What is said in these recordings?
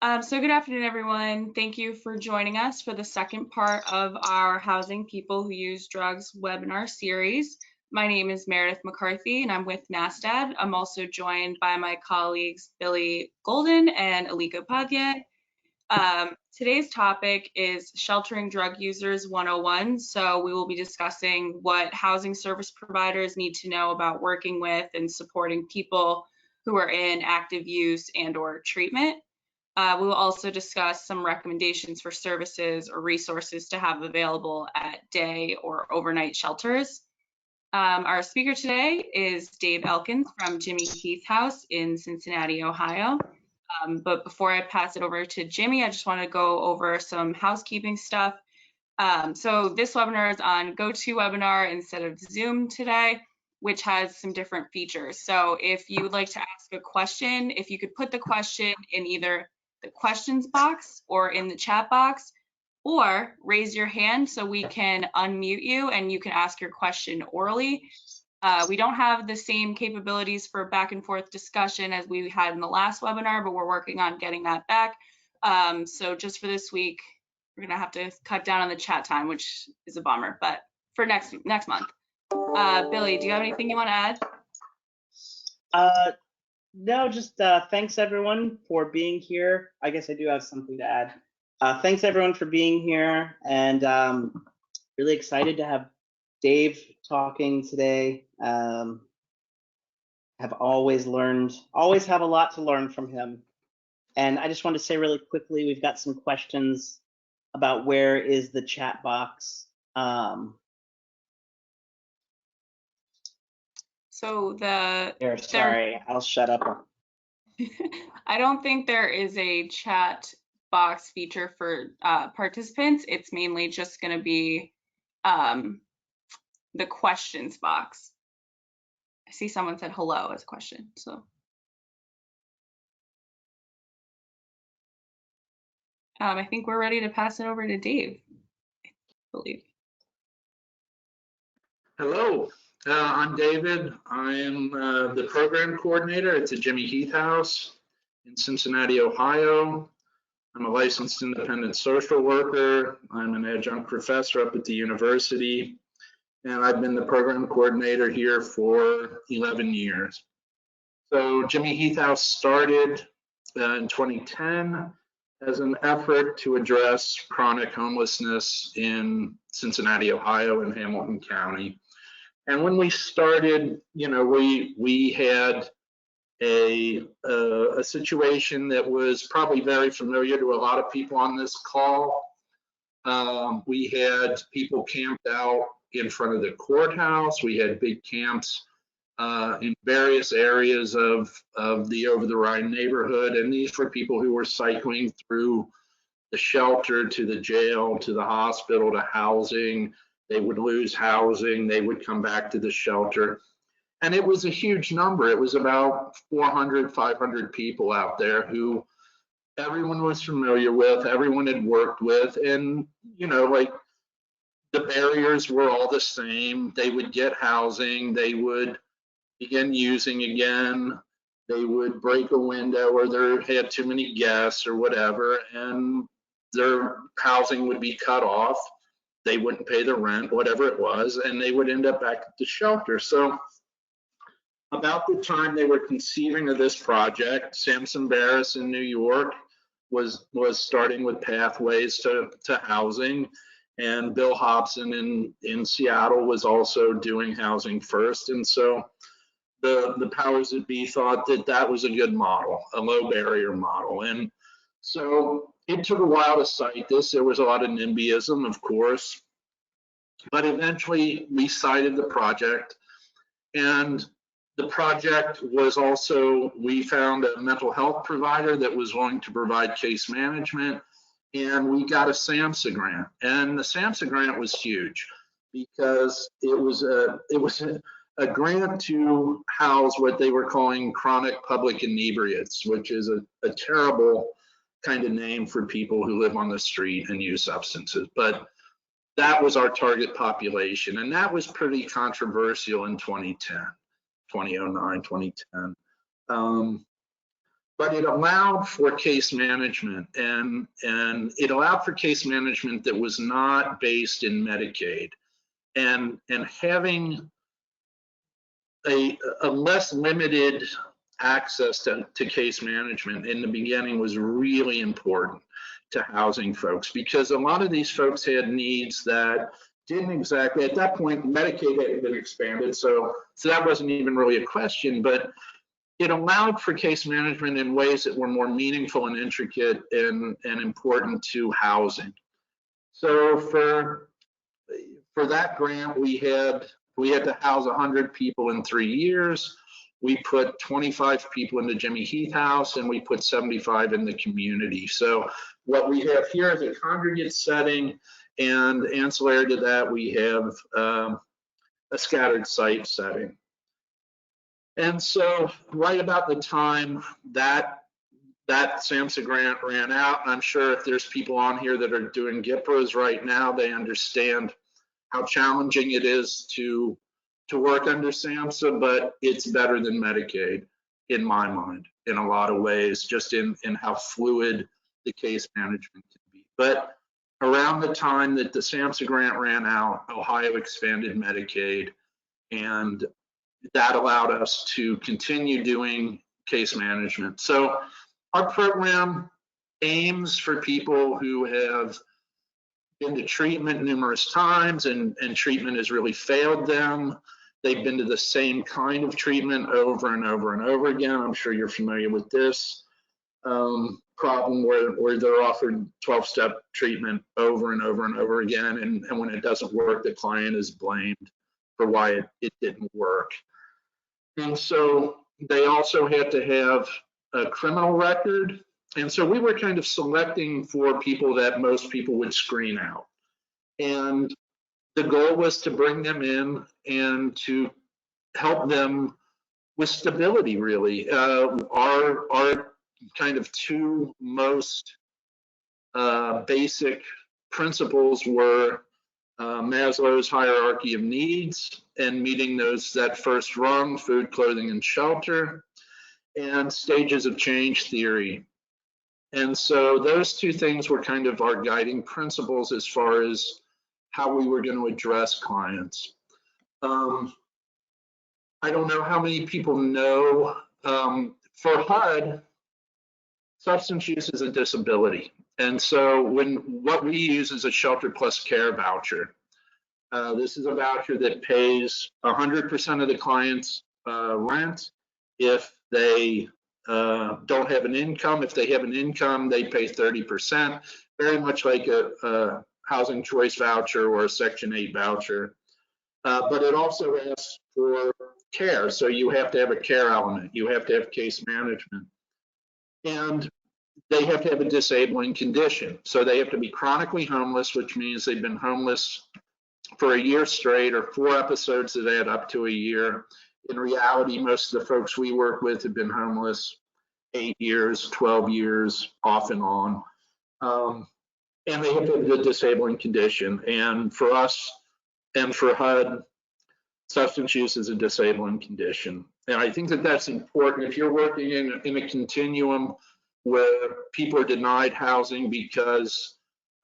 So good afternoon, everyone. Thank you for joining us for the second part of our Housing People Who Use Drugs webinar series. My name is Meredith McCarthy, and I'm with NASTAD. I'm also joined by my colleagues, Billy Golden and Aliko Padye. Today's topic is Sheltering Drug Users 101. So we will be discussing what housing service providers need to know about working with and supporting people who are in active use and/or treatment. We will also discuss some recommendations for services or resources to have available at day or overnight shelters. Our speaker today is Dave Elkins from Jimmy Heath House in Cincinnati, Ohio. But before I pass it over to Jimmy, I just want to go over some housekeeping stuff. So this webinar is on GoToWebinar instead of Zoom today, which has some different features. So if you would like to ask a question, if you could put the question in either the questions box or in the chat box, or raise your hand so we can unmute you and you can ask your question orally. We don't have the same capabilities for back and forth discussion as we had in the last webinar, but we're working on getting that back. So just for this week, we're gonna have to cut down on the chat time, which is a bummer, but for next month. Billy, do you have anything you want to add? No, just thanks everyone for being here. I guess I do have something to add. Thanks everyone for being here, and really excited to have Dave talking today. Have always have a lot to learn from him. And I just want to say really quickly, we've got some questions about where is the chat box. Sorry, I'll shut up. I don't think there is a chat box feature for participants. It's mainly just going to be the questions box. I see someone said hello as a question, so. I think we're ready to pass it over to Dave, I believe. Hello, I'm David. I am the program coordinator at the Jimmy Heath House in Cincinnati, Ohio. I'm a licensed independent social worker. I'm an adjunct professor up at the university, and I've been the program coordinator here for 11 years. So Jimmy Heath House started in 2010 as an effort to address chronic homelessness in Cincinnati, Ohio, and Hamilton County. And when we started, you know, we had a situation that was probably very familiar to a lot of people on this call. We had people camped out in front of the courthouse. We had big camps in various areas of the Over the Rhine neighborhood, and these were people who were cycling through the shelter to the jail to the hospital to housing. They would lose housing, they would come back to the shelter. And it was a huge number. It was about 400, 500 people out there who everyone was familiar with, everyone had worked with, and, you know, like the barriers were all the same. They would get housing, they would begin using again, they would break a window or they had too many guests or whatever, and their housing would be cut off. They wouldn't pay the rent, whatever it was, and they would end up back at the shelter. So about the time they were conceiving of this project, Samson Barris in New York was starting with pathways to housing, and Bill Hobson in Seattle was also doing housing first. And so the powers that be thought that that was a good model, a low barrier model. And so it took a while to cite this. There was a lot of NIMBYism, of course, but eventually we cited the project. And the project was also, we found a mental health provider that was willing to provide case management, and we got a SAMHSA grant. And the SAMHSA grant was huge because it was a grant to house what they were calling chronic public inebriates, which is a terrible kind of name for people who live on the street and use substances. But that was our target population, and that was pretty controversial in 2010, 2009, 2010. but it allowed for case management, and it allowed for case management that was not based in Medicaid, and having a less limited access to case management in the beginning was really important to housing folks, because a lot of these folks had needs that didn't exactly, at that point, Medicaid hadn't been expanded, so that wasn't even really a question, but it allowed for case management in ways that were more meaningful and intricate and important to housing. So for that grant, we had to house 100 people in 3 years. We put 25 people in the Jimmy Heath House, and we put 75 in the community. So what we have here is a congregate setting, and ancillary to that, we have a scattered site setting. And so right about the time that SAMHSA grant ran out, and I'm sure if there's people on here that are doing GIPRAs right now, they understand how challenging it is to work under SAMHSA, but it's better than Medicaid in my mind in a lot of ways, just in how fluid the case management can be. But around the time that the SAMHSA grant ran out, Ohio expanded Medicaid, and that allowed us to continue doing case management. So our program aims for people who have been to treatment numerous times and treatment has really failed them. They've been to the same kind of treatment over and over and over again. I'm sure you're familiar with this problem where they're offered 12-step treatment over and over and over again. And when it doesn't work, the client is blamed for why it didn't work. And so they also had to have a criminal record. And so we were kind of selecting for people that most people would screen out. And the goal was to bring them in and to help them with stability, really. Our kind of two most basic principles were Maslow's hierarchy of needs and meeting that first rung, food, clothing, and shelter, and stages of change theory. And so those two things were kind of our guiding principles as far as how we were going to address clients. I don't know how many people know, for HUD, substance use is a disability. And so what we use is a shelter plus care voucher. This is a voucher that pays 100% of the client's rent if they don't have an income. If they have an income, they pay 30%, very much like a housing choice voucher or a Section 8 voucher. But it also asks for care. So you have to have a care element. You have to have case management. And they have to have a disabling condition. So they have to be chronically homeless, which means they've been homeless for a year straight or 4 episodes that add up to a year. In reality, most of the folks we work with have been homeless 8 years, 12 years, off and on. And they have to have a disabling condition. And for us and for HUD, substance use is a disabling condition. And I think that that's important. If you're working in a continuum where people are denied housing because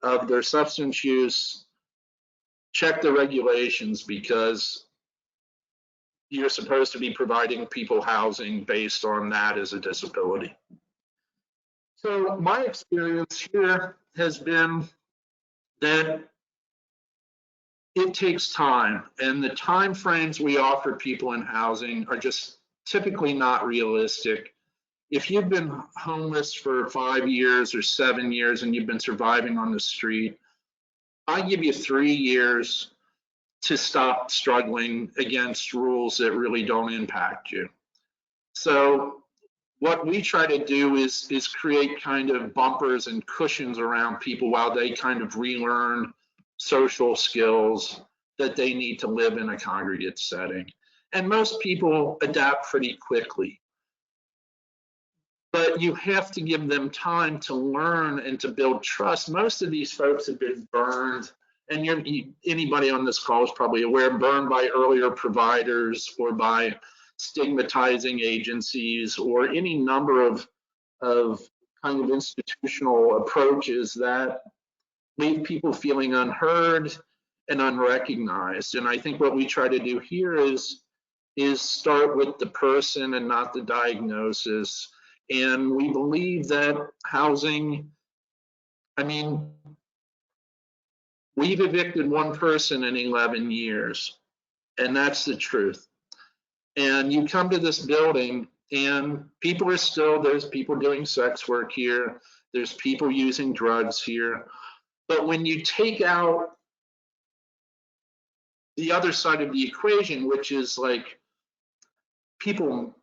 of their substance use, check the regulations, because you're supposed to be providing people housing based on that as a disability. So my experience here has been that it takes time, and the time frames we offer people in housing are just typically not realistic. If you've been homeless for 5 years or 7 years and you've been surviving on the street, I give you 3 years to stop struggling against rules that really don't impact you. So what we try to do is create kind of bumpers and cushions around people while they kind of relearn social skills that they need to live in a congregate setting. And most people adapt pretty quickly. But you have to give them time to learn and to build trust. Most of these folks have been burned, and anybody on this call is probably aware, burned by earlier providers or by stigmatizing agencies or any number of of kind of institutional approaches that leave people feeling unheard and unrecognized. And I think what we try to do here is start with the person and not the diagnosis. And we believe that housing, I mean, we've evicted one person in 11 years, and that's the truth. And you come to this building and people are still, there's people doing sex work here, there's people using drugs here. But when you take out the other side of the equation, which is like people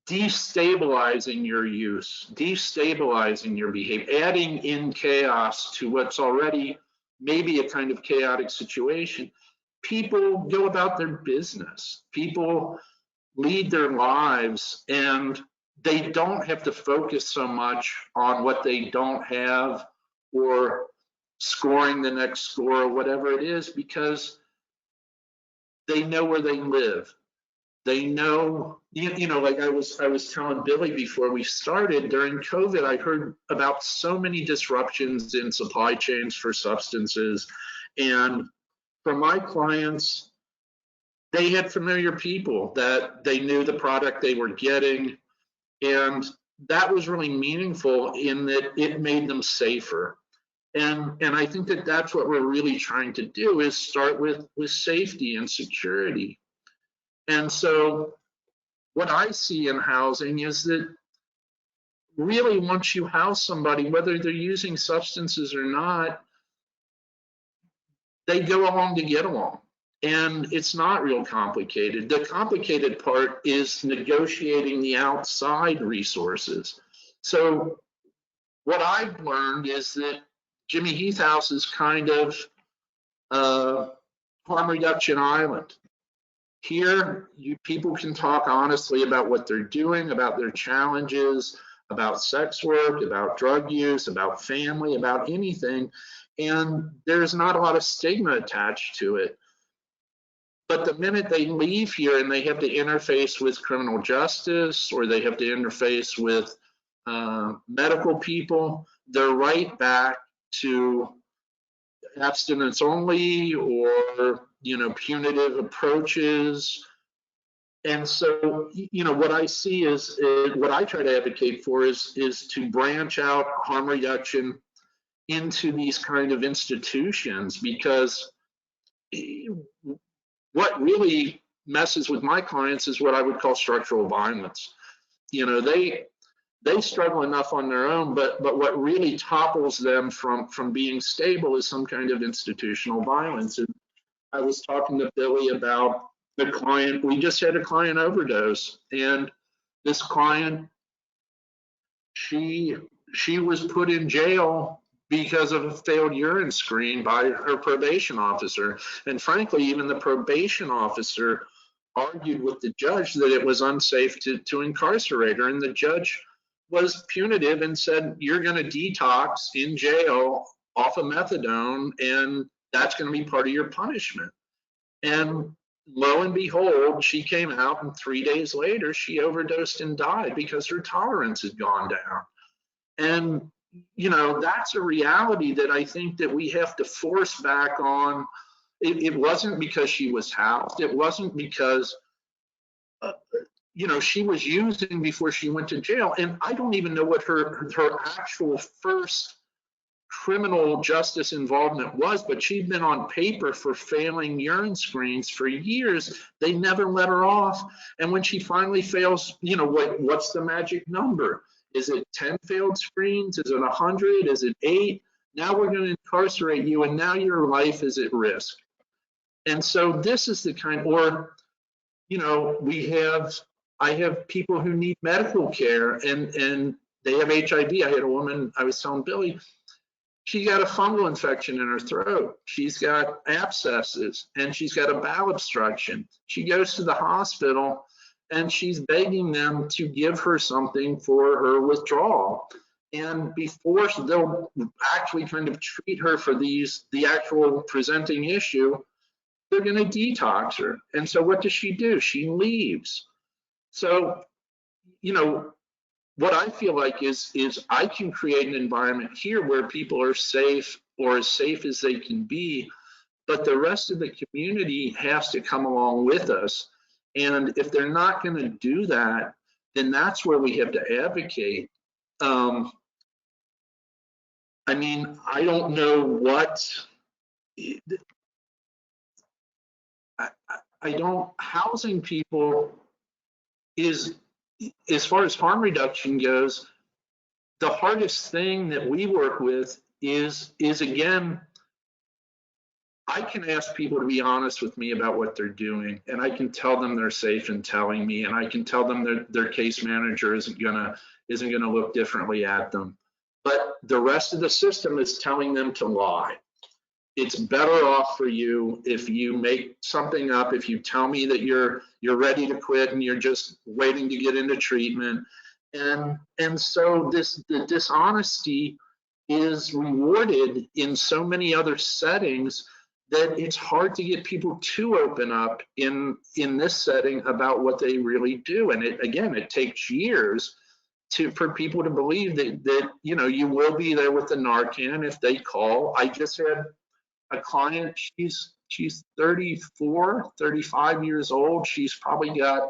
destabilizing your use, destabilizing your behavior, adding in chaos to what's already maybe a kind of chaotic situation, people go about their business. People lead their lives, and they don't have to focus so much on what they don't have or scoring the next score or whatever it is, because they know where they live. They know, you know, like I was telling Billy before we started, during COVID, I heard about so many disruptions in supply chains for substances. And for my clients, they had familiar people that they knew the product they were getting. And that was really meaningful in that it made them safer. And I think that that's what we're really trying to do, is start with safety and security. And so what I see in housing is that really once you house somebody, whether they're using substances or not, they go along to get along. And it's not real complicated. The complicated part is negotiating the outside resources. So what I've learned is that Jimmy Heath House is kind of harm reduction island. Here, people can talk honestly about what they're doing, about their challenges, about sex work, about drug use, about family, about anything. And there's not a lot of stigma attached to it. But the minute they leave here and they have to interface with criminal justice, or they have to interface with medical people, they're right back to abstinence only, or punitive approaches. And so what I see is what I try to advocate for is to branch out harm reduction into these kind of institutions, because what really messes with my clients is what I would call structural violence. They struggle enough on their own, but what really topples them from being stable is some kind of institutional violence. And I was talking to Billy about the client. We just had a client overdose, and this client, she was put in jail because of a failed urine screen by her probation officer. And frankly, even the probation officer argued with the judge that it was unsafe to incarcerate her, and the judge was punitive and said, you're going to detox in jail off of methadone, and that's going to be part of your punishment. And lo and behold, she came out, and 3 days later, she overdosed and died because her tolerance had gone down. And, that's a reality that I think that we have to force back on. It wasn't because she was housed. It wasn't because, she was using before she went to jail. And I don't even know what her actual first criminal justice involvement was, but she'd been on paper for failing urine screens for years. They never let her off. And when she finally fails, what's the magic number? Is it 10 failed screens? Is it 100? Is it 8? Now we're going to incarcerate you, and now your life is at risk. And so this is the kind, or, I have people who need medical care, and they have HIV. I had a woman, I was telling Billy, she got a fungal infection in her throat. She's got abscesses, and she's got a bowel obstruction. She goes to the hospital, and she's begging them to give her something for her withdrawal. And before they'll actually kind of treat her for the actual presenting issue, they're going to detox her. And so what does she do? She leaves. So, what I feel like is I can create an environment here where people are safe, or as safe as they can be, but the rest of the community has to come along with us. And if they're not going to do that, then that's where we have to advocate. I mean, I don't know what, I don't, housing people is, as far as harm reduction goes, the hardest thing that we work with is again, I can ask people to be honest with me about what they're doing, and I can tell them they're safe in telling me, and I can tell them their case manager isn't gonna look differently at them. But the rest of the system is telling them to lie. It's better off for you if you make something up, if you tell me that you're ready to quit and you're just waiting to get into treatment. And so the dishonesty is rewarded in so many other settings that it's hard to get people to open up in this setting about what they really do. And it takes years for people to believe that you know, you will be there with the Narcan if they call. I just had a client, she's 34, 35 years old. She's probably got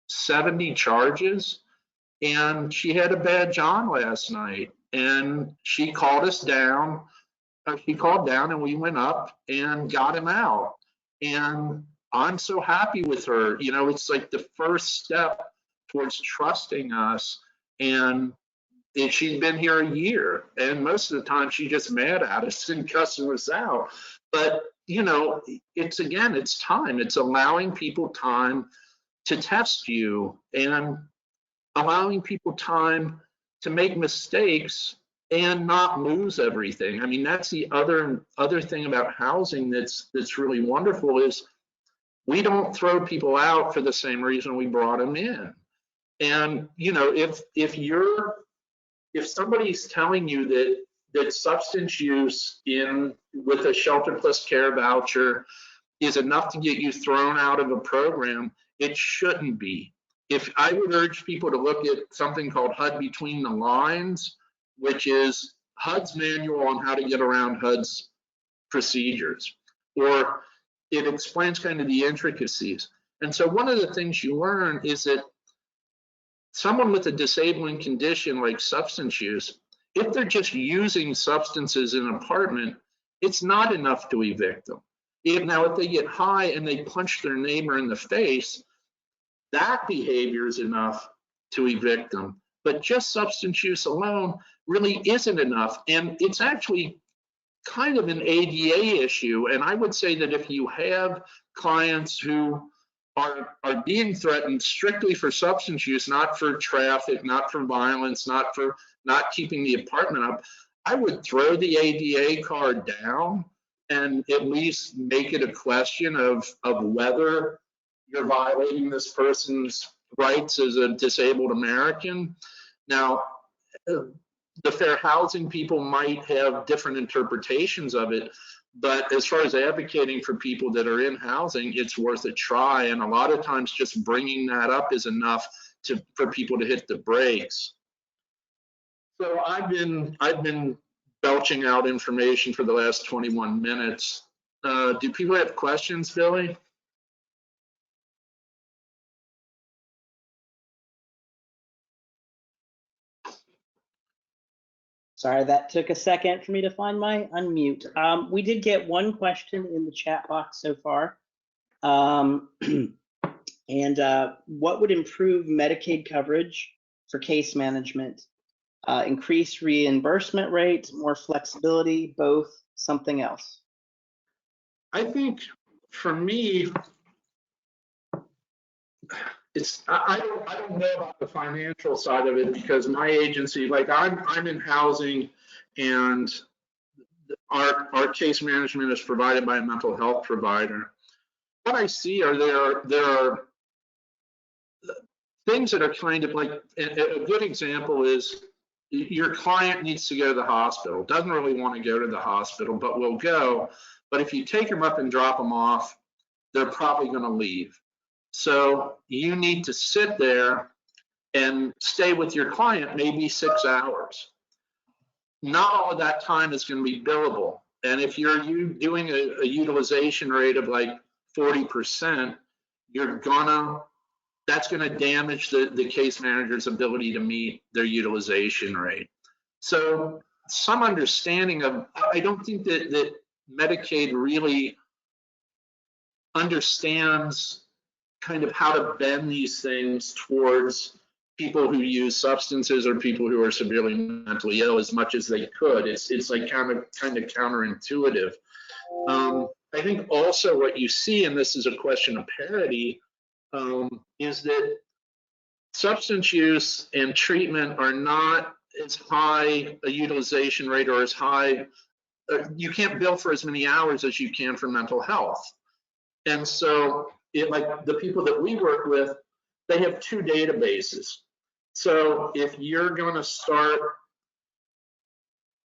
70 charges, and she had a bad John last night, and she called us down. She called down and we went up and got him out. And I'm so happy with her. You know, it's like the first step towards trusting us. And she's been here a year, and most of the time she's just mad at us and cussing us out. But, you know, it's time. It's allowing people time to test you and allowing people time to make mistakes and not lose everything. I mean, that's the other thing about housing that's really wonderful is we don't throw people out for the same reason we brought them in. And, you know, if somebody's telling you that substance use with a shelter plus care voucher is enough to get you thrown out of a program, it shouldn't be. If I would urge people to look at something called HUD Between the Lines, which is HUD's manual on how to get around HUD's procedures, or it explains kind of the intricacies. And so one of the things you learn is that someone with a disabling condition like substance use, if they're just using substances in an apartment, it's not enough to evict them. Now, if they get high and they punch their neighbor in the face, that behavior is enough to evict them. But just substance use alone really isn't enough. And it's actually kind of an ADA issue. And I would say that if you have clients who are being threatened strictly for substance use, not for traffic, not for violence, not for not keeping the apartment up, I would throw the ADA card down and at least make it a question of whether you're violating this person's rights as a disabled American. Now, the fair housing people might have different interpretations of it, but as far as advocating for people that are in housing, it's worth a try. And a lot of times just bringing that up is enough for people to hit the brakes. So I've been belching out information for the last 21 minutes. Do people have questions, Billy? Sorry, that took a second for me to find my unmute. We did get one question in the chat box so far. What would improve Medicaid coverage for case management? Increase reimbursement rates, more flexibility, both, something else? I think for me, I don't know about the financial side of it, because my agency, like I'm in housing, and our case management is provided by a mental health provider. What I see are there are things that are kind of like, a good example is your client needs to go to the hospital, doesn't really want to go to the hospital, but will go. But if you take them up and drop them off, they're probably going to leave. So you need to sit there and stay with your client maybe 6 hours. Not all of that time is going to be billable. And if you're doing a utilization rate of like 40%, that's gonna damage the case manager's ability to meet their utilization rate. So some understanding of, I don't think that Medicaid really understands kind of how to bend these things towards people who use substances or people who are severely mentally ill as much as they could. It's like kind of counterintuitive. I think also what you see, and this is a question of parity, is that substance use and treatment are not as high a utilization rate or as high, you can't bill for as many hours as you can for mental health. And so like the people that we work with, they have 2 databases. So if you're going to start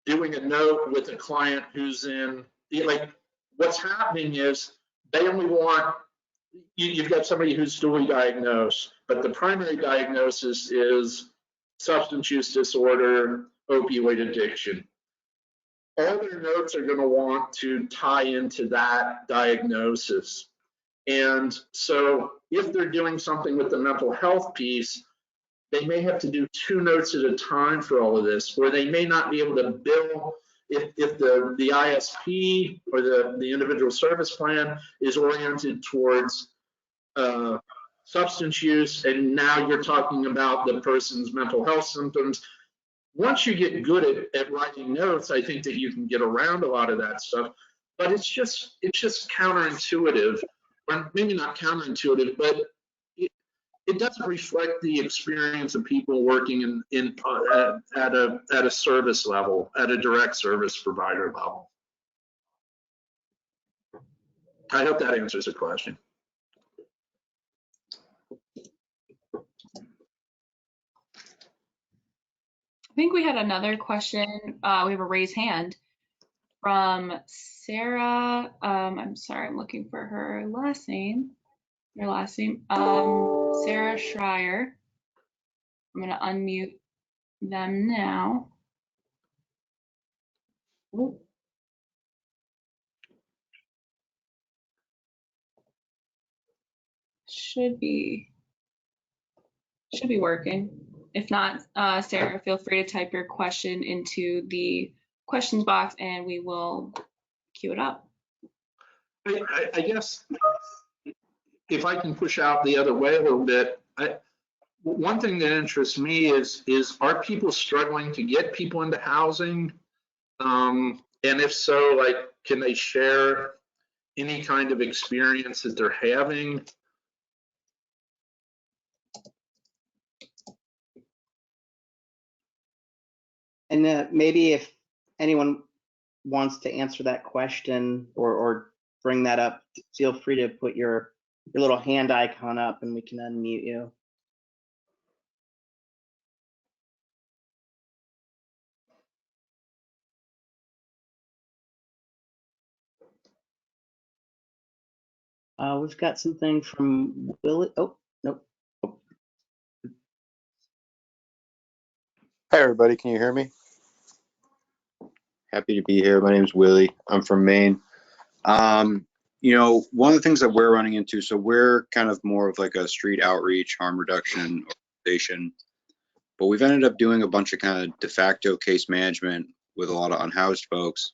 doing a note with a client who's in, like what's happening is they only want, you've got somebody who's dually diagnosed, but the primary diagnosis is substance use disorder, opioid addiction. All their notes are going to want to tie into that diagnosis. And so if they're doing something with the mental health piece, they may have to do 2 notes at a time for all of this, where they may not be able to bill if the ISP or the individual service plan is oriented towards substance use, and now you're talking about the person's mental health symptoms. Once you get good at writing notes, I think that you can get around a lot of that stuff, but it's just counterintuitive, or maybe not counterintuitive, but it doesn't reflect the experience of people working at a service level, at a direct service provider level. I hope that answers the question. I think we had another question. We have a raised hand from Sarah. I'm sorry, I'm looking for her last name. Your last name, Sarah Schreier. I'm gonna unmute them now. Ooh. Should be working. If not, Sarah, feel free to type your question into the questions box and we will queue it up. I guess if I can push out the other way a little bit, one thing that interests me is are people struggling to get people into housing? And if so, like, can they share any kind of experience that they're having? And maybe if anyone wants to answer that question or bring that up, feel free to put your little hand icon up and we can unmute you. We've got something from Willie. Oh, nope. Oh. Hi, everybody. Can you hear me? Happy to be here. My name's Willie. I'm from Maine. You know, one of the things that we're running into, so we're kind of more of like a street outreach, harm reduction organization, but we've ended up doing a bunch of kind of de facto case management with a lot of unhoused folks.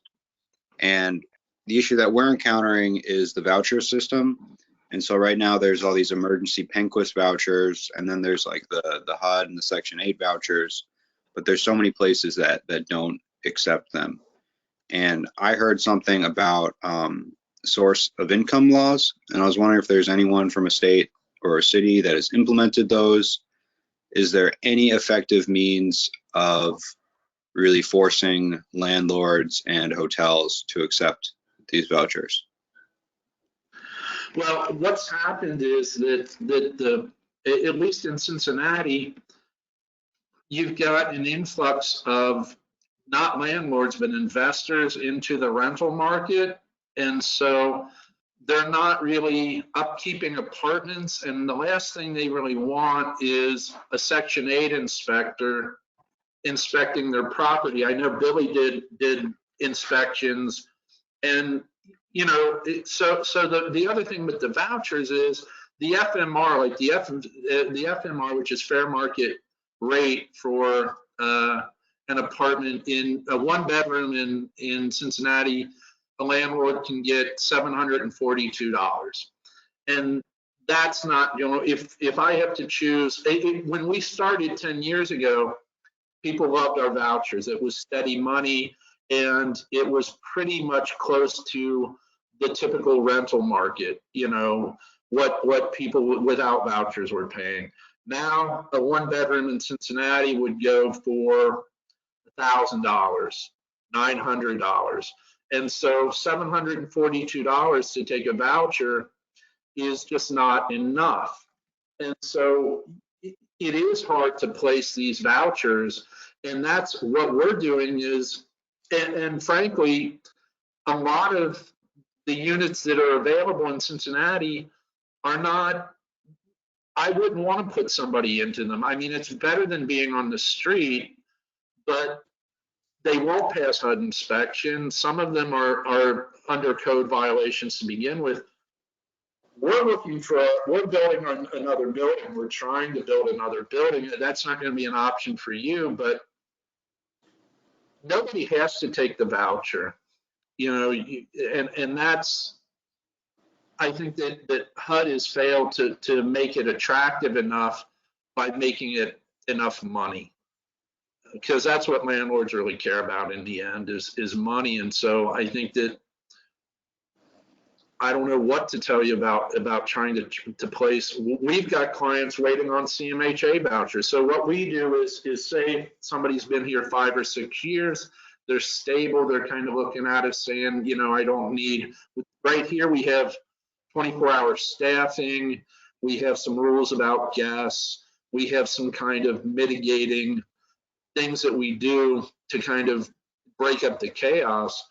And the issue that we're encountering is the voucher system. And so right now there's all these emergency Penquist vouchers, and then there's like the HUD and the Section 8 vouchers, but there's so many places that don't accept them. And I heard something about source of income laws, and I was wondering if there's anyone from a state or a city that has implemented those. Is there any effective means of really forcing landlords and hotels to accept these vouchers? Well, what's happened is that at least in Cincinnati, you've got an influx of not landlords, but investors into the rental market. And so they're not really upkeeping apartments, and the last thing they really want is a Section 8 inspector inspecting their property. I know Billy did inspections, and you know, so the other thing with the vouchers is the FMR, like the FMR, which is fair market rate for an apartment in a 1-bedroom in Cincinnati, a landlord can get $742. And that's not, you know, if I have to choose, when we started 10 years ago, people loved our vouchers. It was steady money, and it was pretty much close to the typical rental market, you know, what people without vouchers were paying. Now, a 1-bedroom in Cincinnati would go for $1,000, $900. And so $742 to take a voucher is just not enough. And so it is hard to place these vouchers, and that's what we're doing is, and frankly, a lot of the units that are available in Cincinnati are not, I wouldn't want to put somebody into them. I mean, it's better than being on the street, but they won't pass HUD inspection. Some of them are under code violations to begin with. We're building another building. We're trying to build another building. That's not going to be an option for you, but nobody has to take the voucher, you know, and that's, I think that HUD has failed to make it attractive enough by making it enough money, because that's what landlords really care about in the end is money. And so I think that, I don't know what to tell you about trying to place. We've got clients waiting on CMHA vouchers. So what we do is say somebody's been here 5 or 6 years, they're stable, they're kind of looking at us saying, you know, I don't need, right here we have 24-hour staffing, we have some rules about guests, we have some kind of mitigating things that we do to kind of break up the chaos.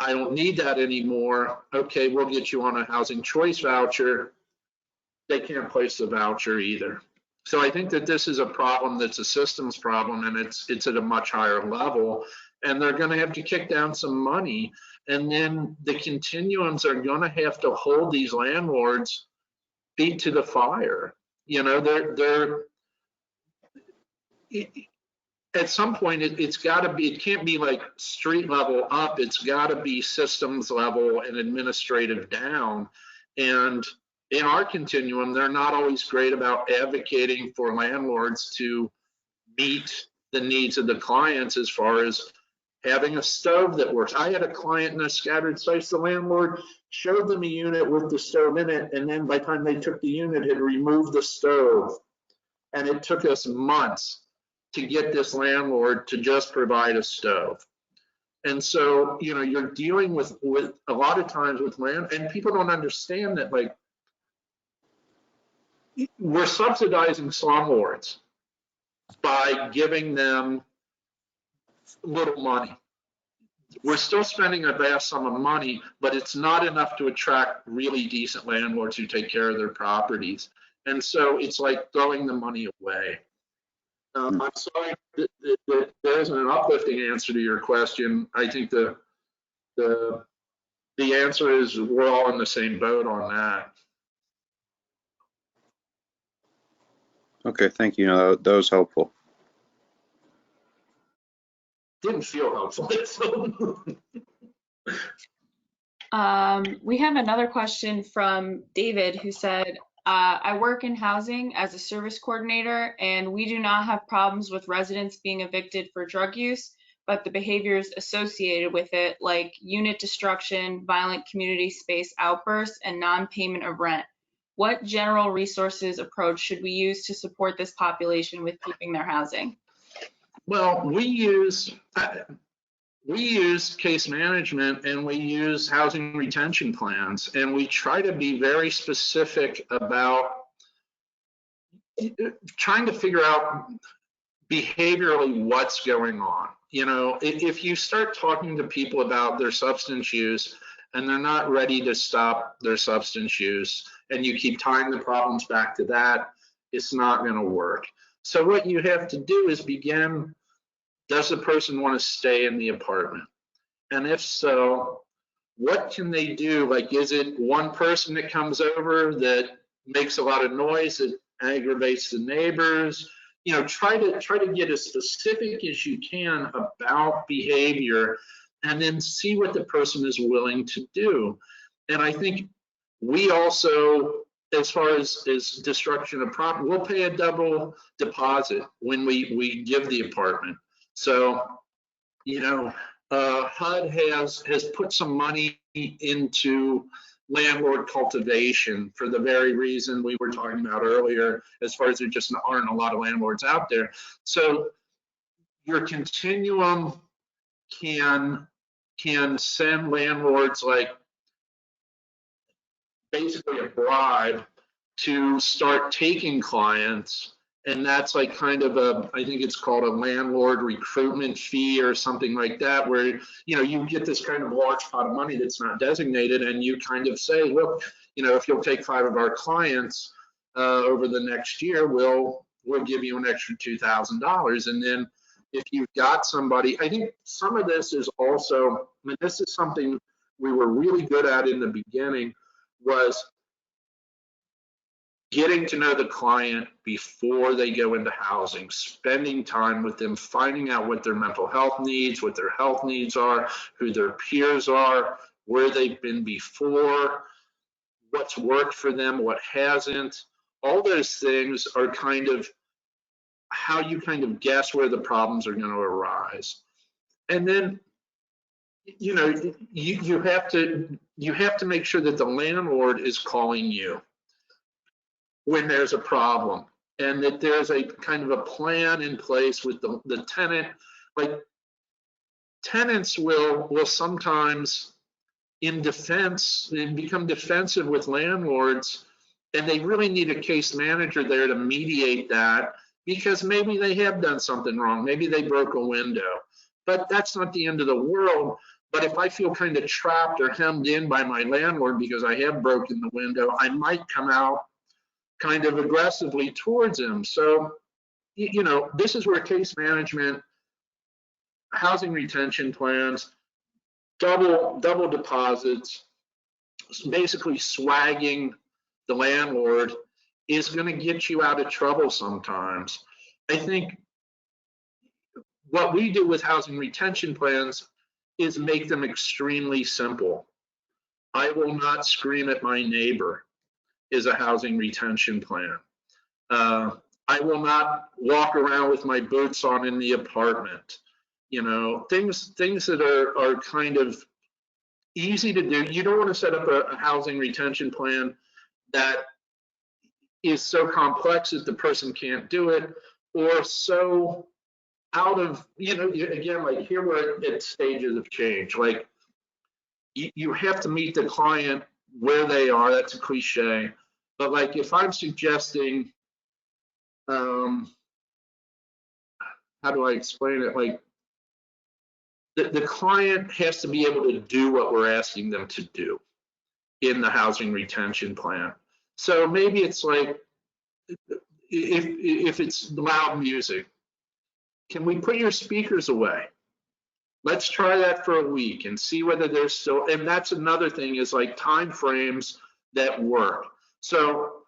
I don't need that anymore. Okay, we'll get you on a housing choice voucher. They can't place the voucher either. So I think that this is a problem that's a systems problem, and it's at a much higher level, and they're going to have to kick down some money. And then the continuums are going to have to hold these landlords feet to the fire. You know, at some point it's got to be, it can't be like street level up, it's got to be systems level and administrative down. And in our continuum, they're not always great about advocating for landlords to meet the needs of the clients as far as having a stove that works. I had a client in a scattered sites, the landlord showed them a unit with the stove in it, and then by the time they took the unit, had removed the stove. And it took us months to get this landlord to just provide a stove. And so, you know, you're dealing with a lot of times with land, and people don't understand that, like, we're subsidizing slumlords by giving them little money. We're still spending a vast sum of money, but it's not enough to attract really decent landlords who take care of their properties. And so it's like throwing the money away. I'm sorry that there isn't an uplifting answer to your question. I think the answer is we're all in the same boat on that. Okay, thank you. No, that was helpful. Didn't feel helpful. We have another question from David, who said, I work in housing as a service coordinator, and we do not have problems with residents being evicted for drug use, but the behaviors associated with it, like unit destruction, violent community space outbursts, and non-payment of rent. What general resources approach should we use to support this population with keeping their housing? Well, we use case management, and we use housing retention plans, and we try to be very specific about trying to figure out behaviorally what's going on. You know, if you start talking to people about their substance use, and they're not ready to stop their substance use, and you keep tying the problems back to that, it's not going to work. So what you have to do is begin, does the person want to stay in the apartment? And if so, what can they do? Like, is it one person that comes over that makes a lot of noise, that aggravates the neighbors? You know, try to get as specific as you can about behavior, and then see what the person is willing to do. And I think we also, as far as destruction of property, we'll pay a double deposit when we give the apartment. So, you know, HUD has put some money into landlord cultivation for the very reason we were talking about earlier, as far as there just aren't a lot of landlords out there. So your continuum can send landlords like basically a bribe to start taking clients. And that's like kind of a, I think it's called a landlord recruitment fee or something like that, where, you know, you get this kind of large pot of money that's not designated, and you kind of say, look, you know, if you'll take 5 of our clients over the next year, we'll give you an extra $2,000. And then if you've got somebody, I think some of this is also, I mean, this is something we were really good at in the beginning, was getting to know the client before they go into housing, spending time with them, finding out what their mental health needs, what their health needs are, who their peers are, where they've been before, what's worked for them, what hasn't. All those things are kind of how you kind of guess where the problems are going to arise. And then, you know, you have to make sure that the landlord is calling you when there's a problem, and that there's a kind of a plan in place with the tenant. Like, tenants will sometimes in defense and become defensive with landlords, and they really need a case manager there to mediate that, because maybe they have done something wrong, maybe they broke a window, but that's not the end of the world. But if I feel kind of trapped or hemmed in by my landlord because I have broken the window, I might come out kind of aggressively towards him. So, you know, this is where case management, housing retention plans, double deposits, basically swagging the landlord is going to get you out of trouble sometimes. I think what we do with housing retention plans is make them extremely simple. I will not scream at my neighbor is a housing retention plan. I will not walk around with my boots on in the apartment. You know, things that are kind of easy to do. You don't want to set up a housing retention plan that is so complex that the person can't do it, or so out of, you know, again, like here we're at stages of change. Like, you have to meet the client where they are. That's a cliche. But like, if I'm suggesting, how do I explain it? Like, the client has to be able to do what we're asking them to do in the housing retention plan. So maybe it's like, if it's loud music, can we put your speakers away? Let's try that for a week and see whether there's still, and that's another thing, is like time frames that work. So,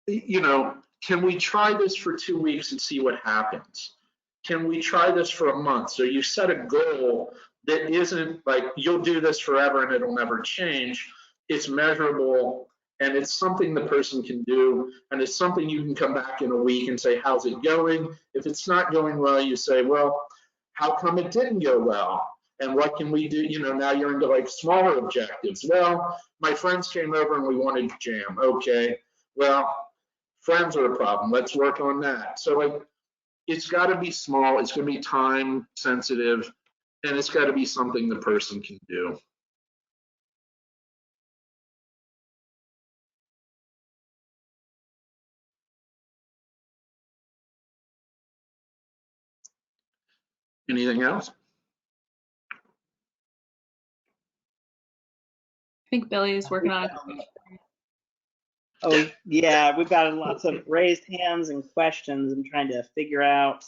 you know, can we try this for 2 weeks and see what happens? Can we try this for a month? So you set a goal that isn't like you'll do this forever and it'll never change. It's measurable, and it's something the person can do, and it's something you can come back in a week and say, how's it going? If it's not going well, you say, well, how come it didn't go well? And what can we do? You know, now you're into like smaller objectives. Well, my friends came over and we wanted jam. Okay, well, friends are a problem. Let's work on that. So like, it's got to be small. It's going to be time sensitive, and it's got to be something the person can do. Anything else? think Billy is working on it. Oh, yeah, we've got lots of raised hands and questions. I'm trying to figure out,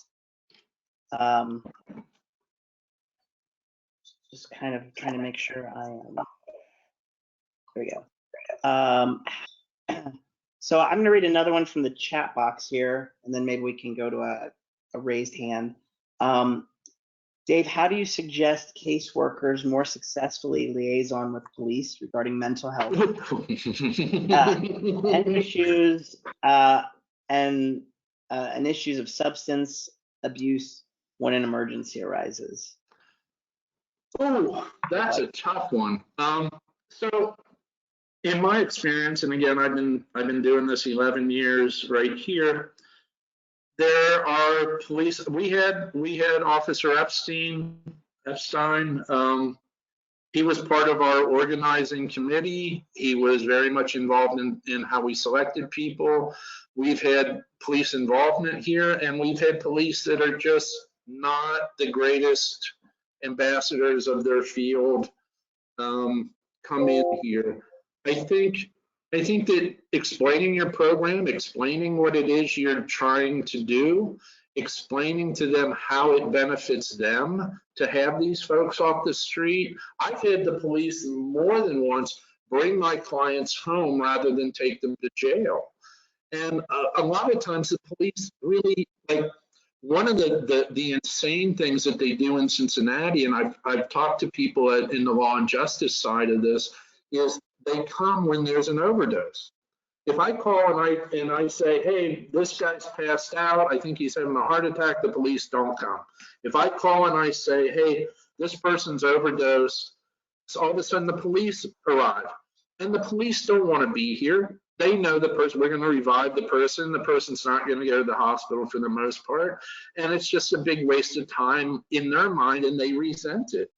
just kind of trying to make sure I am. There we go. So I'm going to read another one from the chat box here, and then maybe we can go to a raised hand. Dave, how do you suggest caseworkers more successfully liaison with police regarding mental health and issues and issues of substance abuse when an emergency arises? Oh, that's a tough one. So in my experience, and again, I've been doing this 11 years right here. There are police. We had Officer Epstein. He was part of our organizing committee. He was very much involved in how we selected people. We've had police involvement here, and we've had police that are just not the greatest ambassadors of their field come in here. I think that explaining your program, explaining what it is you're trying to do, explaining to them how it benefits them to have these folks off the street. I've had the police more than once bring my clients home rather than take them to jail. And a lot of times the police really, like, one of the insane things that they do in Cincinnati, and I've talked to people in the law and justice side of this, is they come when there's an overdose. If I call and I say, hey, this guy's passed out, I think he's having a heart attack, the police don't come. If I call and I say, hey, this person's overdosed, so all of a sudden the police arrive. And the police don't want to be here. They know the person, we're going to revive the person. The person's not going to go to the hospital for the most part. And it's just a big waste of time in their mind, and they resent it.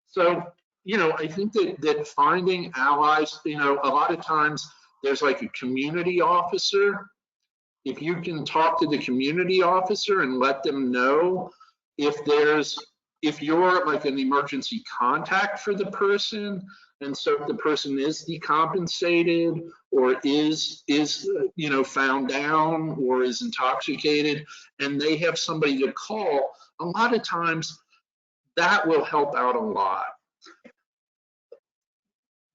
So, you know, I think that finding allies, you know, a lot of times there's like a community officer. If you can talk to the community officer and let them know if you're like an emergency contact for the person, and so if the person is decompensated or is you know, found down or is intoxicated, and they have somebody to call, a lot of times that will help out a lot.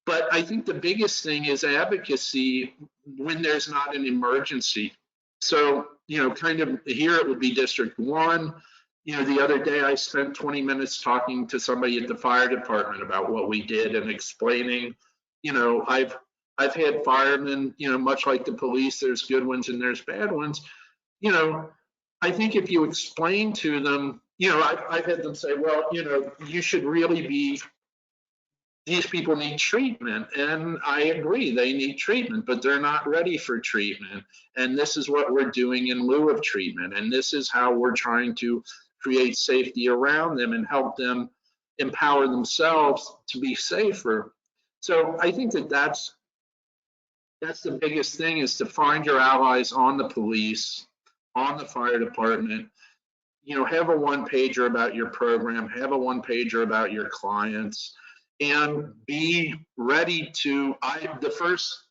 But I think the biggest thing is advocacy when there's not an emergency. So, you know, kind of here it would be District 1. You know, the other day I spent 20 minutes talking to somebody at the fire department about what we did and explaining, you know, I've had firemen, you know, much like the police, there's good ones and there's bad ones. You know, I think if you explain to them, you know, I've had them say, well, you know, you should really be, these people need treatment, and I agree, they need treatment, but they're not ready for treatment. And this is what we're doing in lieu of treatment. And this is how we're trying to create safety around them and help them empower themselves to be safer. So I think that that's the biggest thing, is to find your allies on the police, on the fire department. You know, have a one-pager about your program, have a one-pager about your clients, and be ready to, the first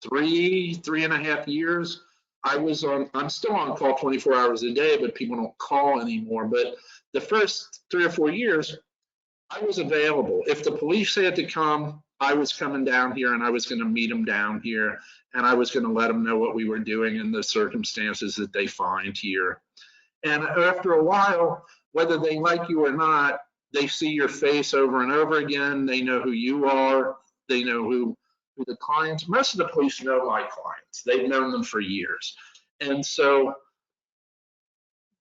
3.5 years, I'm still on call 24 hours a day, but people don't call anymore. But the first 3 or 4 years, I was available. If the police had to come, I was coming down here and I was going to meet them down here, and I was going to let them know what we were doing and the circumstances that they find here. And after a while, whether they like you or not, they see your face over and over again. They know who you are. They know who the clients. Most of the police know my clients. They've known them for years. And so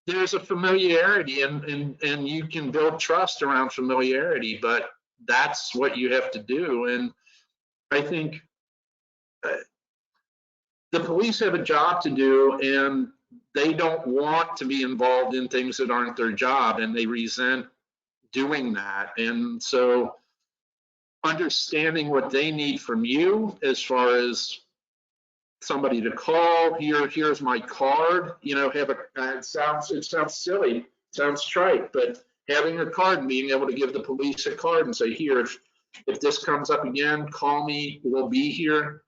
there's a familiarity, and you can build trust around familiarity, but that's what you have to do. And I think the police have a job to do, and they don't want to be involved in things that aren't their job, and they resent doing that. And so understanding what they need from you, as far as somebody to call, here's my card, you know, it sounds silly, sounds trite, but having a card and being able to give the police a card and say, here, If this comes up again, call me, we'll be here.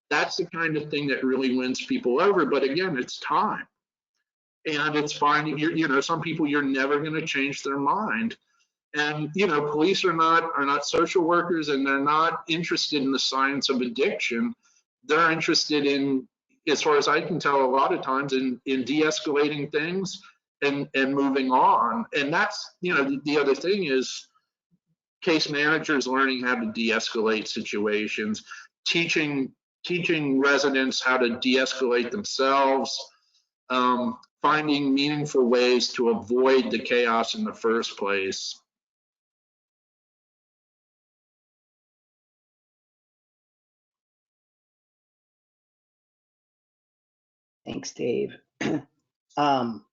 That's the kind of thing that really wins people over. But again, it's time. And it's finding, some people, you're never going to change their mind. And, police are not social workers, and they're not interested in the science of addiction. They're interested in, as far as I can tell, a lot of times in de-escalating things and moving on. And that's, the other thing is case managers learning how to de-escalate situations, teaching residents how to de-escalate themselves, finding meaningful ways to avoid the chaos in the first place. Thanks, Dave. I'm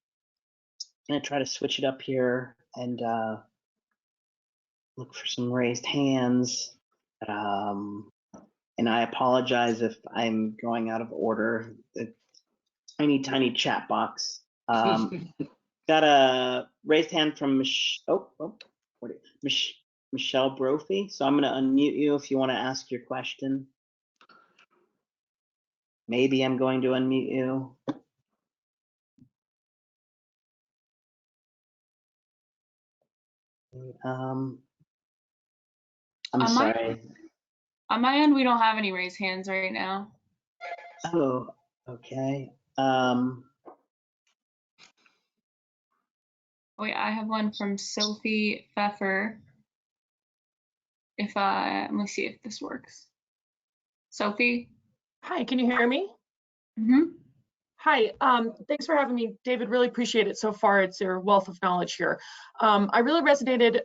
gonna try to switch it up here and look for some raised hands. And I apologize if I'm going out of order. The tiny chat box. Got a raised hand from Michelle Brophy. So I'm gonna unmute you if you want to ask your question. Maybe I'm going to unmute you. I'm sorry. On my end, we don't have any raised hands right now. Oh, okay. Wait, I have one from Sophie Pfeffer. Let me see if this works. Sophie? Hi, can you hear me? Mm-hmm. Hi, thanks for having me, David. Really appreciate it so far. It's your wealth of knowledge here. I really resonated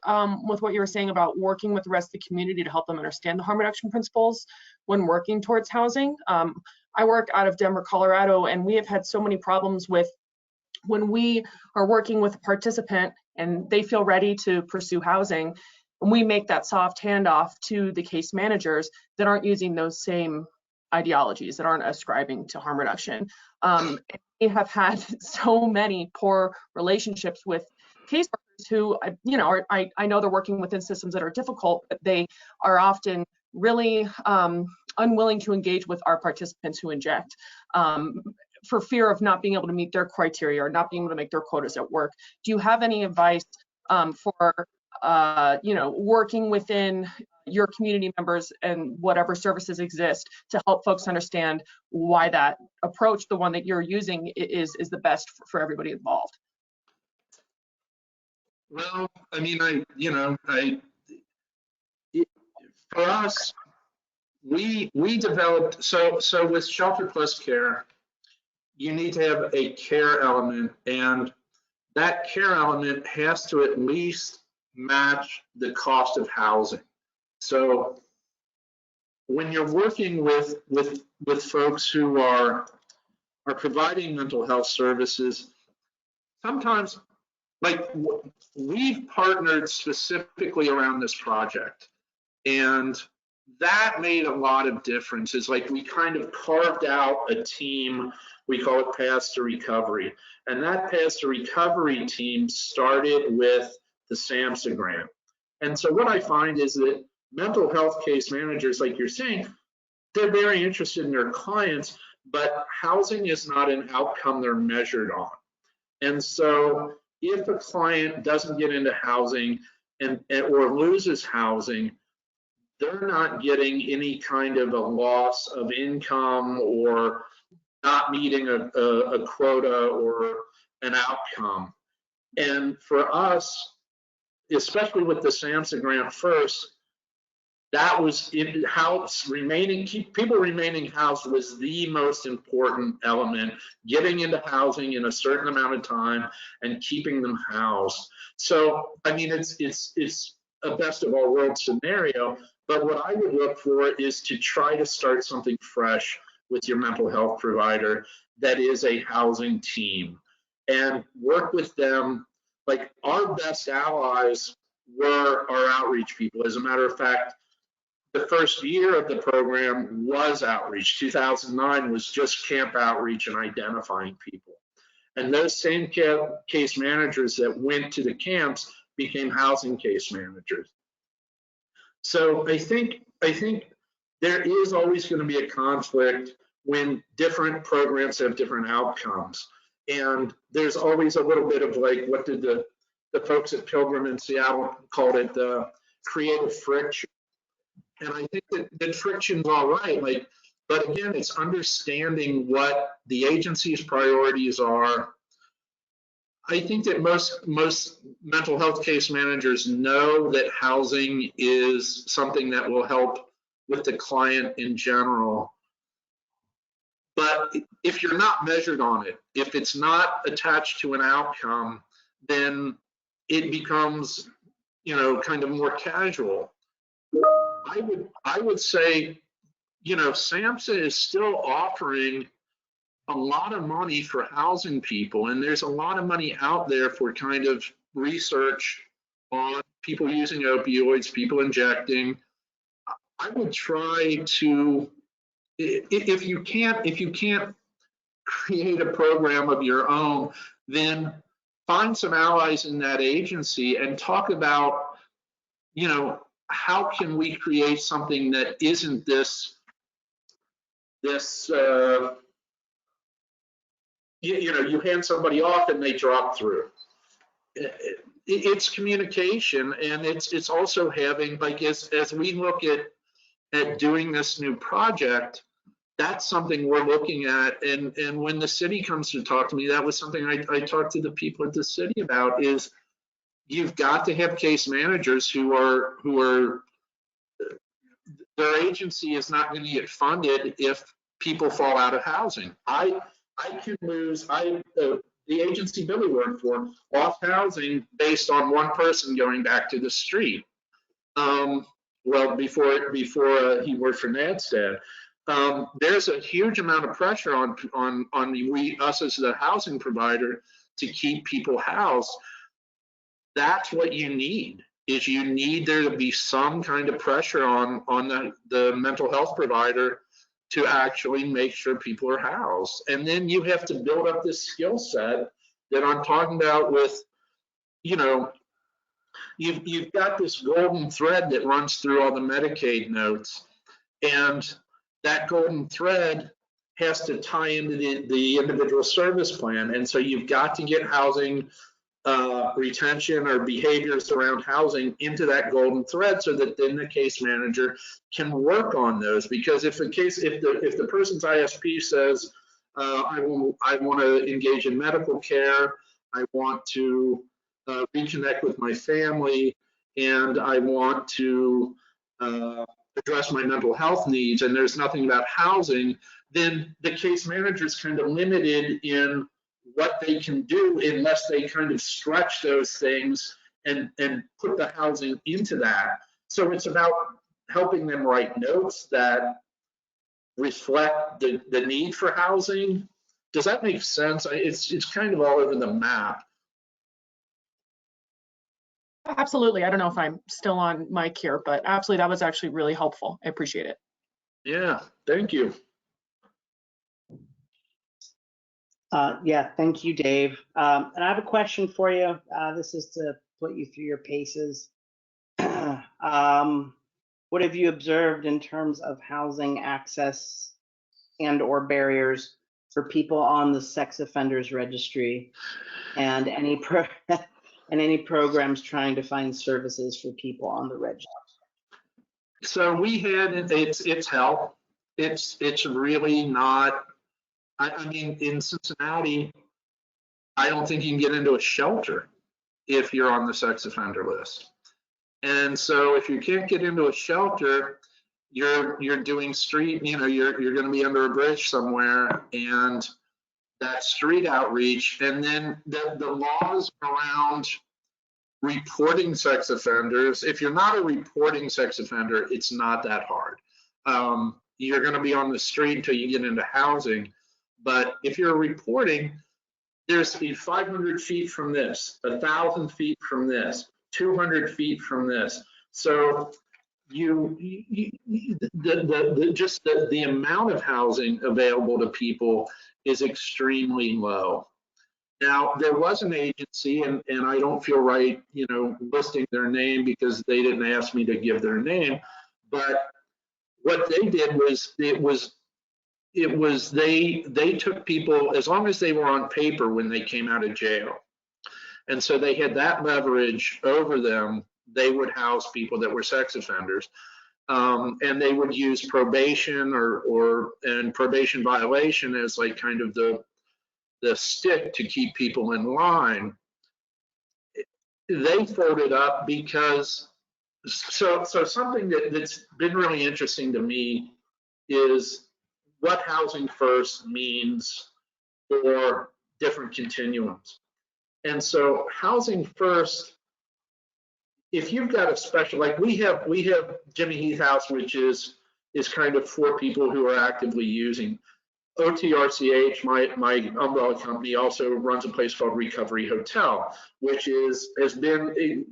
with what you were saying about working with the rest of the community to help them understand the harm reduction principles when working towards housing. I work out of Denver, Colorado, and we have had so many problems with when we are working with a participant and they feel ready to pursue housing, and we make that soft handoff to the case managers that aren't using those same ideologies, that aren't ascribing to harm reduction. We have had so many poor relationships with caseworkers who, I know they're working within systems that are difficult, but they are often really unwilling to engage with our participants who inject for fear of not being able to meet their criteria or not being able to make their quotas at work. Do you have any advice for working within your community members and whatever services exist to help folks understand why that approach, the one that you're using, is the best for everybody involved? Well, I mean, for us, we developed, so with Shelter Plus Care, you need to have a care element, and that care element has to at least match the cost of housing. So when you're working with folks who are providing mental health services, sometimes, like, we've partnered specifically around this project, and that made a lot of difference. It's like we kind of carved out a team, we call it Paths to Recovery. And that Paths to Recovery team started with the SAMHSA grant. And so what I find is that mental health case managers, like you're saying, they're very interested in their clients, but housing is not an outcome they're measured on. And so if a client doesn't get into housing or loses housing, they're not getting any kind of a loss of income or not meeting a quota or an outcome. And for us, especially with the SAMHSA grant first, that was people remaining housed was the most important element, getting into housing in a certain amount of time and keeping them housed. So, I mean, it's a best of all worlds scenario, but what I would look for is to try to start something fresh with your mental health provider that is a housing team and work with them. Like, our best allies were our outreach people. As a matter of fact, the first year of the program was outreach. 2009 was just camp outreach and identifying people. And those same case managers that went to the camps became housing case managers. So I think there is always going to be a conflict when different programs have different outcomes. And there's always a little bit of like, what did the folks at Pilgrim in Seattle called it, the creative friction. And I think that friction's all right. Like, but again, it's understanding what the agency's priorities are. I think that most mental health case managers know that housing is something that will help with the client in general. But if you're not measured on it, if it's not attached to an outcome, then it becomes, you know, kind of more casual. I would say, you know, SAMHSA is still offering a lot of money for housing people, and there's a lot of money out there for kind of research on people using opioids, people injecting. I would try to, if you can't create a program of your own, then find some allies in that agency and talk about, you know, how can we create something that isn't this you know, you hand somebody off and they drop through. It's communication, and it's also having, like, as we look at doing this new project, that's something we're looking at. And when the city comes to talk to me, that was something I talked to the people at the city about, is you've got to have case managers who are their agency is not going to get funded if people fall out of housing. I can lose the agency Billy worked for lost housing based on one person going back to the street. Well, before he worked for NASTAD. There's a huge amount of pressure on us as the housing provider to keep people housed. That's what you need. Is you need there to be some kind of pressure on the mental health provider to actually make sure people are housed. And then you have to build up this skill set that I'm talking about with, you know, you've got this golden thread that runs through all the Medicaid notes, and that golden thread has to tie into the individual service plan. And so you've got to get housing retention or behaviors around housing into that golden thread, so that then the case manager can work on those. Because if the person's ISP says, I want to engage in medical care, I want to reconnect with my family, and I want to address my mental health needs, and there's nothing about housing, then the case manager is kind of limited in what they can do unless they kind of stretch those things and put the housing into that. So it's about helping them write notes that reflect the need for housing. Does that make sense? It's kind of all over the map. Absolutely. I don't know if I'm still on mic here, but absolutely, that was actually really helpful. I appreciate it. Yeah, thank you. Yeah, thank you, Dave. And I have a question for you. This is to put you through your paces. What have you observed in terms of housing access and/or barriers for people on the sex offenders registry, and any programs trying to find services for people on the registry? So we had it's help. It's really not. I mean, in Cincinnati, I don't think you can get into a shelter if you're on the sex offender list. And so if you can't get into a shelter, you're doing street, you know, you're going to be under a bridge somewhere, and that street outreach. And then the laws around reporting sex offenders, if you're not a reporting sex offender, it's not that hard. You're going to be on the street until you get into housing. But if you're reporting, there's 500 feet from this, 1,000 feet from this, 200 feet from this. So the amount of housing available to people is extremely low. Now, there was an agency, and I don't feel right, listing their name because they didn't ask me to give their name, but what they did was they took people, as long as they were on paper when they came out of jail. And so they had that leverage over them. They would house people that were sex offenders. And they would use probation and probation violation as like kind of the stick to keep people in line. They folded up because so something that's been really interesting to me is what housing first means for different continuums. And so housing first, if you've got a special, like we have Jimmy Heath House, which is kind of for people who are actively using. OTRCH, my umbrella company, also runs a place called Recovery Hotel, which has been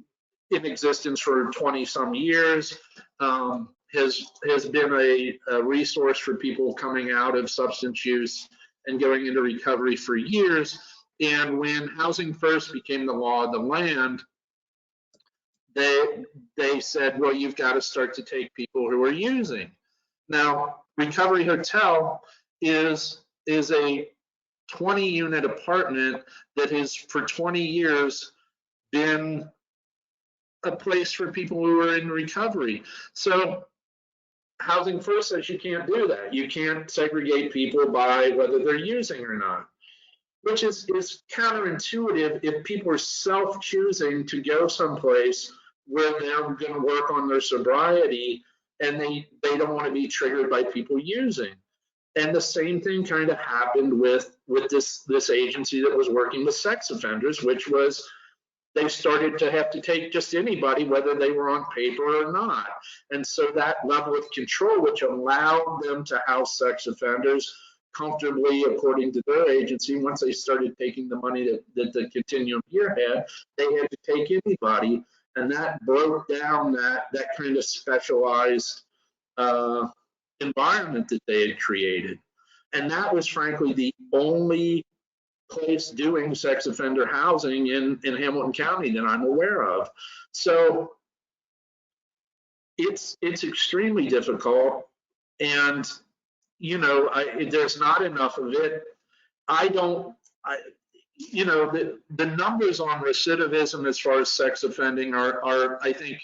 in existence for 20 some years, has been a resource for people coming out of substance use and going into recovery for years. And when Housing First became the law of the land, they said, well, you've got to start to take people who are using. Now, Recovery Hotel is a 20-unit apartment that has for 20 years been a place for people who are in recovery. So Housing First says you can't do that. You can't segregate people by whether they're using or not, which is counterintuitive if people are self-choosing to go someplace where they're going to work on their sobriety and they don't want to be triggered by people using. And the same thing kind of happened with this agency that was working with sex offenders, which was they started to have to take just anybody, whether they were on paper or not. And so that level of control, which allowed them to house sex offenders comfortably according to their agency, once they started taking the money that the Continuum here had, they had to take anybody. And that broke down that kind of specialized environment that they had created. And that was frankly the only place doing sex offender housing in Hamilton County that I'm aware of. So it's extremely difficult, and there's not enough of it. The numbers on recidivism as far as sex offending are I think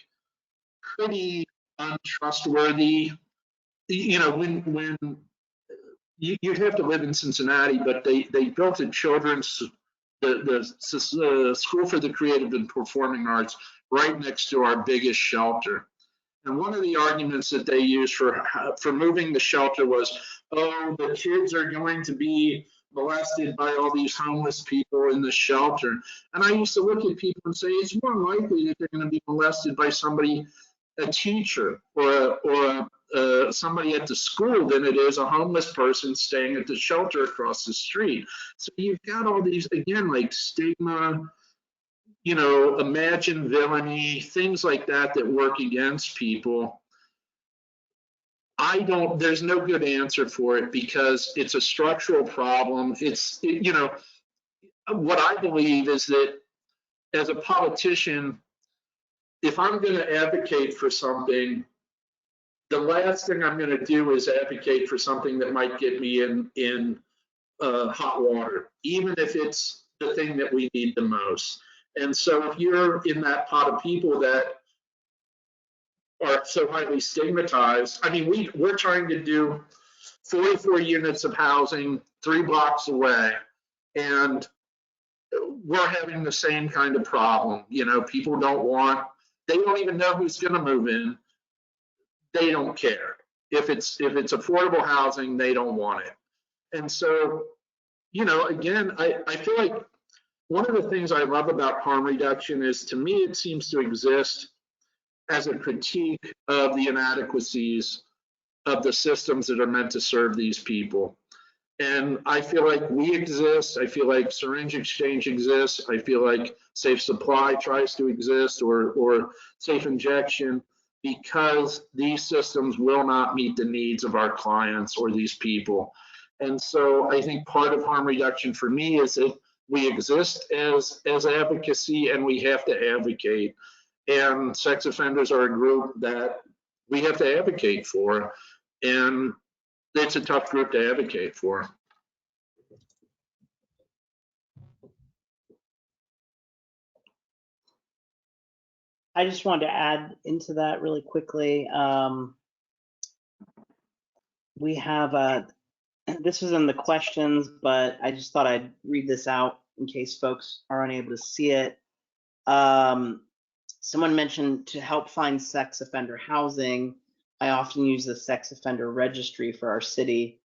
pretty untrustworthy. When you'd have to live in Cincinnati, but they built a children's the School for the Creative and Performing Arts right next to our biggest shelter. And one of the arguments that they used for moving the shelter was, oh, the kids are going to be molested by all these homeless people in the shelter. And I used to look at people and say, it's more likely that they're going to be molested by somebody, a teacher or somebody at the school, than it is a homeless person staying at the shelter across the street. So you've got all these, again, like stigma, imagined villainy, things like that work against people. There's no good answer for it because it's a structural problem. What I believe is that as a politician, if I'm going to advocate for something, the last thing I'm going to do is advocate for something that might get me in hot water, even if it's the thing that we need the most. And so if you're in that pot of people that are so highly stigmatized, I mean, we're trying to do 44 units of housing 3 blocks away, and we're having the same kind of problem. People they don't even know who's going to move in. They don't care. If it's affordable housing, they don't want it. And so, again, I feel like one of the things I love about harm reduction is, to me, it seems to exist as a critique of the inadequacies of the systems that are meant to serve these people. And I feel like we exist. I feel like syringe exchange exists. I feel like safe supply tries to exist, or safe injection, because these systems will not meet the needs of our clients or these people. And so I think part of harm reduction for me is that we exist as advocacy, and we have to advocate. And sex offenders are a group that we have to advocate for, and it's a tough group to advocate for. I just wanted to add into that really quickly. We have this was in the questions, but I just thought I'd read this out in case folks are unable to see it. Someone mentioned to help find sex offender housing. I often use the sex offender registry for our city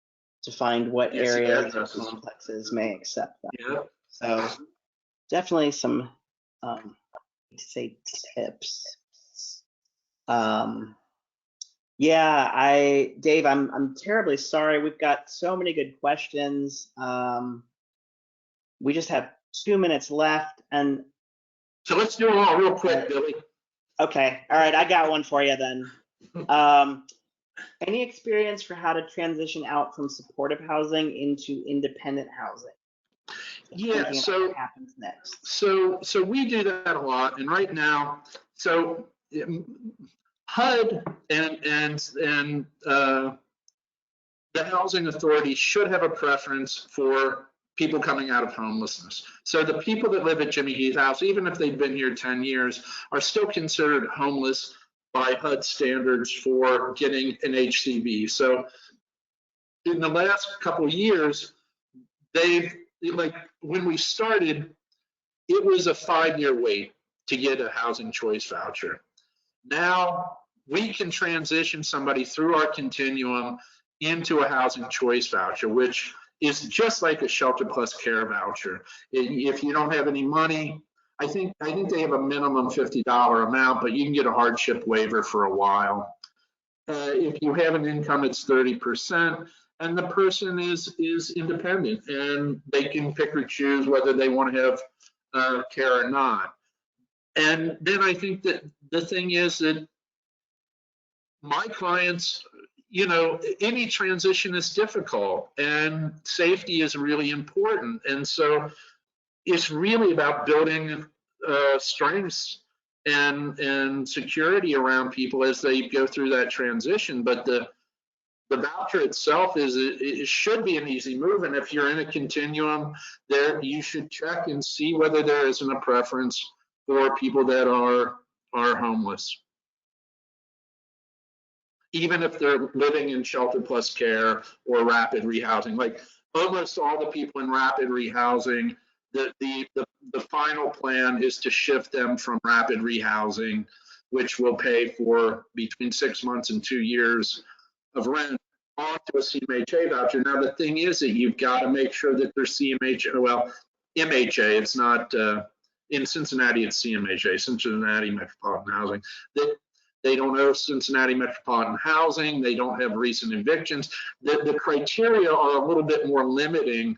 to find what Yes, the areas or addresses. complexes may accept that. Yep. So definitely some, say, tips. Yeah, Dave, I'm terribly sorry. We've got so many good questions. We just have 2 minutes left, and So let's do them all real quick, Billy. okay, all right, I got one for you then. Any experience for how to transition out from supportive housing into independent housing? Yeah, Thinking about so what happens next. So we do that a lot, and right now, so HUD and the housing authority should have a preference for people coming out of homelessness. So the people that live at Jimmy Heath House, even if they've been here 10 years, are still considered homeless by HUD standards for getting an HCB. So in the last couple of years, like when we started, it was a 5-year wait to get a housing choice voucher. Now we can transition somebody through our continuum into a housing choice voucher, which is just like a shelter plus care voucher. If you don't have any money, I think they have a minimum $50 amount, but you can get a hardship waiver for a while. If you have an income, it's 30%, and the person is independent, and they can pick or choose whether they want to have care or not. And then I think that the thing is that my clients, you know, any transition is difficult, and safety is really important. And so it's really about building strengths and security around people as they go through that transition. But the voucher itself it should be an easy move. And if you're in a continuum there, you should check and see whether there isn't a preference for people that are homeless, even if they're living in shelter plus care or rapid rehousing. Like almost all the people in rapid rehousing, the final plan is to shift them from rapid rehousing, which will pay for between 6 months and 2 years of rent, onto a CMHA voucher. Now the thing is that you've got to make sure that they're CMHA, well, MHA, it's not, in Cincinnati, it's CMHA, Cincinnati Metropolitan Housing. That they don't owe Cincinnati Metropolitan Housing, they don't have recent evictions. The criteria are a little bit more limiting,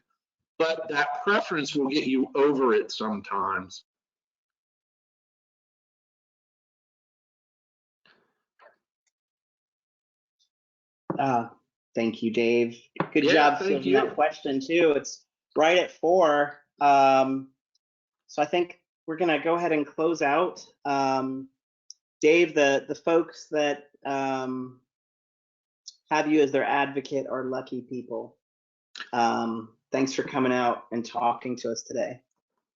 but that preference will get you over it sometimes. Thank you, Dave. Good Yeah, job thank fielding you. that question too. It's right at 4. So I think we're gonna go ahead and close out. Dave, the folks that have you as their advocate are lucky people. Thanks for coming out and talking to us today.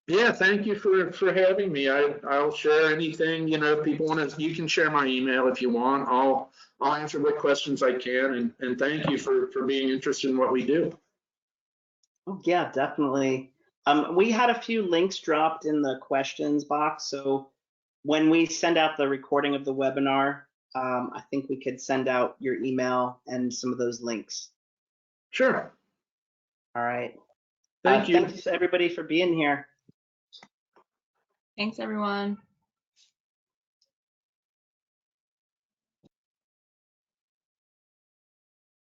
Yeah, thank you for having me. I'll share anything, you know, if people want to, you can share my email if you want. I'll answer what questions I can, and thank you for being interested in what we do. Oh, yeah, definitely. We had a few links dropped in the questions box, so when we send out the recording of the webinar, I think we could send out your email and some of those links. Sure. All right. Thank you. Thanks everybody for being here. Thanks, everyone.